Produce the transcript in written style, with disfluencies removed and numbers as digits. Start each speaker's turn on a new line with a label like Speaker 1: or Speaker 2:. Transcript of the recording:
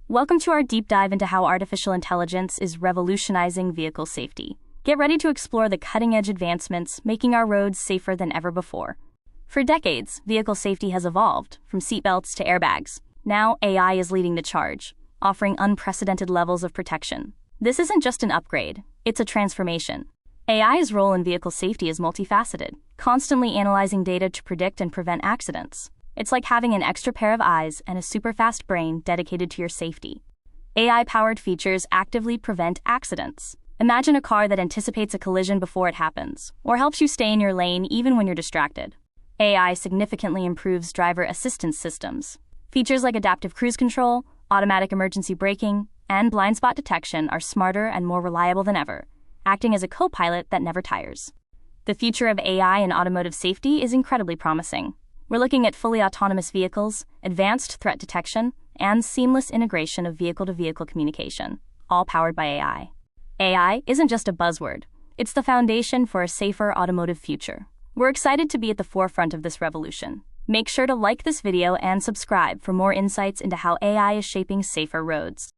Speaker 1: Welcome to our deep dive into how artificial intelligence is revolutionizing vehicle safety. Get ready to explore the cutting-edge advancements making our roads safer than ever before. For decades, vehicle safety has evolved, from seatbelts to airbags. Now, AI is leading the charge, offering unprecedented levels of protection. This isn't just an upgrade, it's a transformation. AI's role in vehicle safety is multifaceted, constantly analyzing data to predict and prevent accidents. It's like having an extra pair of eyes and a super-fast brain dedicated to your safety. AI-powered features actively prevent accidents. Imagine a car that anticipates a collision before it happens, or helps you stay in your lane even when you're distracted. AI significantly improves driver assistance systems. Features like adaptive cruise control, automatic emergency braking, and blind spot detection are smarter and more reliable than ever, acting as a co-pilot that never tires. The future of AI in automotive safety is incredibly promising. We're looking at fully autonomous vehicles, advanced threat detection, and seamless integration of vehicle-to-vehicle communication, all powered by AI. AI isn't just a buzzword, it's the foundation for a safer automotive future. We're excited to be at the forefront of this revolution. Make sure to like this video and subscribe for more insights into how AI is shaping safer roads.